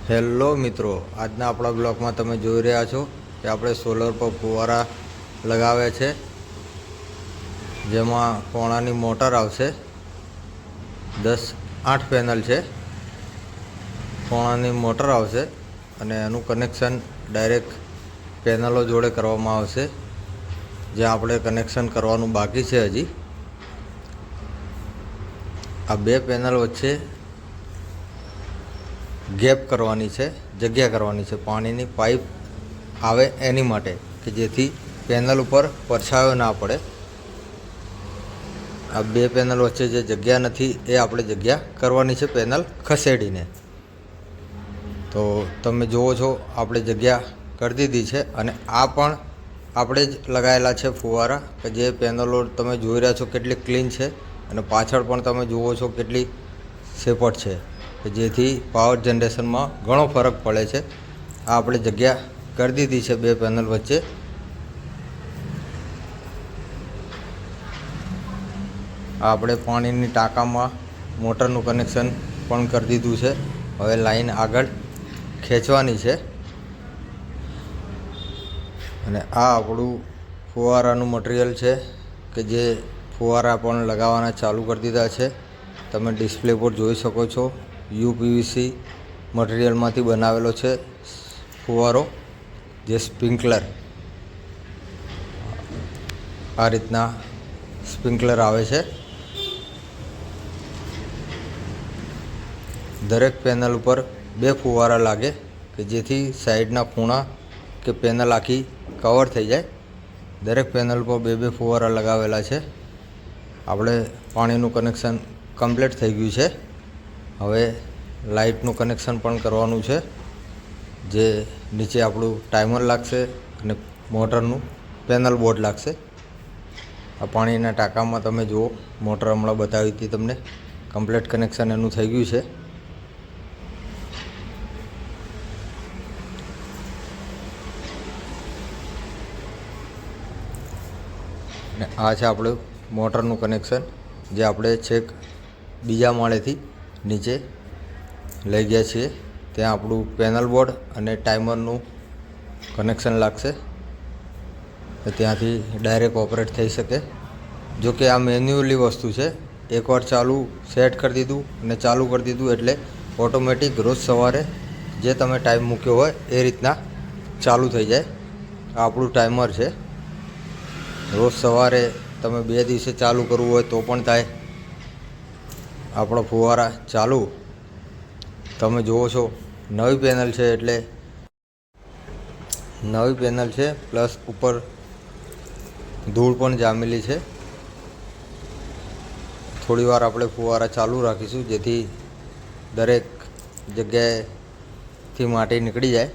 Hello મિત્રો, આજના આપણા બ્લોગમાં તમે જોઈ રહ્યા છો કે આપણે સોલર પર ફુવારા લગાવ્યા છે, જેમાં પોણાની મોટર આવશે. 8 પેનલ છે, પોણાની મોટર આવશે અને એનું કનેક્શન ડાયરેક્ટ પેનલો જોડે કરવામાં આવશે. જે આપણે કનેક્શન કરવાનું બાકી છે હજી. આ 2 પેનલ વચ્ચે ગેપ કરવાની છે, જગ્યા કરવાની છે, પાણીની પાઇપ આવે એની માટે, કે જેથી પેનલ ઉપર પરછાયો ના પડે. આ 2 પેનલ વચ્ચે જે જગ્યા નથી એ આપણે જગ્યા કરવાની છે પેનલ ખસેડીને. તો તમે જુઓ છો આપણે જગ્યા કરી દીધી છે. અને આ પણ આપણે જ લગાવેલા છે ફુવારા, કે જે પેનલો તમે જોઈ રહ્યા છો કેટલી ક્લીન છે અને પાછળ પણ તમે જુઓ છો કેટલી સેપટ છે, કે જેથી પાવર જનરેશનમાં ઘણો ફરક પડે છે. આ આપણે જગ્યા કરી દીધી છે 2 પેનલ વચ્ચે. આ આપણે પાણીની ટાંકામાં મોટરનું કનેક્શન પણ કરી દીધું છે. હવે લાઈન આગળ ખેંચવાની છે. અને આ આપણું ફુવારાનું મટીરિયલ છે, કે જે ફુવારા પણ લગાવવાના ચાલુ કરી દીધા છે. તમે ડિસ્પ્લે પર જોઈ શકો છો. યુપીવીસી મટીરિયલમાંથી બનાવેલો છે ફુવારો, જે સ્પ્રિંકલર, આ રીતના સ્પ્રિંકલર આવે છે. દરેક પેનલ ઉપર 2 ફુવારા લાગે, કે જેથી સાઈડના ખૂણા કે પેનલ આખી કવર થઈ જાય. દરેક પેનલ પર 2 ફુવારા લગાવેલા છે. આપણે પાણીનું કનેક્શન કમ્પ્લીટ થઈ ગયું છે. હવે લાઇટનું કનેક્શન પણ કરવાનું છે, જે નીચે આપણું ટાઈમર લાગશે અને મોટરનું પેનલ બોર્ડ લાગશે. આ પાણીના ટાંકામાં તમે જુઓ, મોટર હમણાં બતાવી હતી તમને, કમ્પ્લીટ કનેક્શન એનું થઈ ગયું છે. અને આ છે આપણું મોટરનું કનેક્શન, જે આપણે છેક બીજા માળેથી નીચે લઈ ગયા છીએ. ત્યાં આપણું પેનલ બોર્ડ અને ટાઈમરનું કનેક્શન લાગશે, તો ત્યાંથી ડાયરેક્ટ ઓપરેટ થઈ શકે. જો કે આ મેન્યુઅલી વસ્તુ છે. એકવાર ચાલુ સેટ કરી દીધું અને ચાલુ કરી દીધું એટલે ઓટોમેટિક રોજ સવારે જે તમે ટાઈમ મૂક્યો હોય એ રીતના ચાલુ થઈ જાય. આ આપણું ટાઈમર છે. રોજ સવારે તમે 2 દિવસે ચાલુ કરવું હોય તો પણ થાય. આપણો ફુવારા ચાલુ. તમે જુઓ છો નવી પેનલ છે, એટલે નવી પેનલ છે, પ્લસ ઉપર ધૂળ પણ જામેલી છે. થોડી વાર આપણે ફુવારા ચાલુ રાખીશું, જેથી દરેક જગ્યાએથી માટી નીકળી જાય.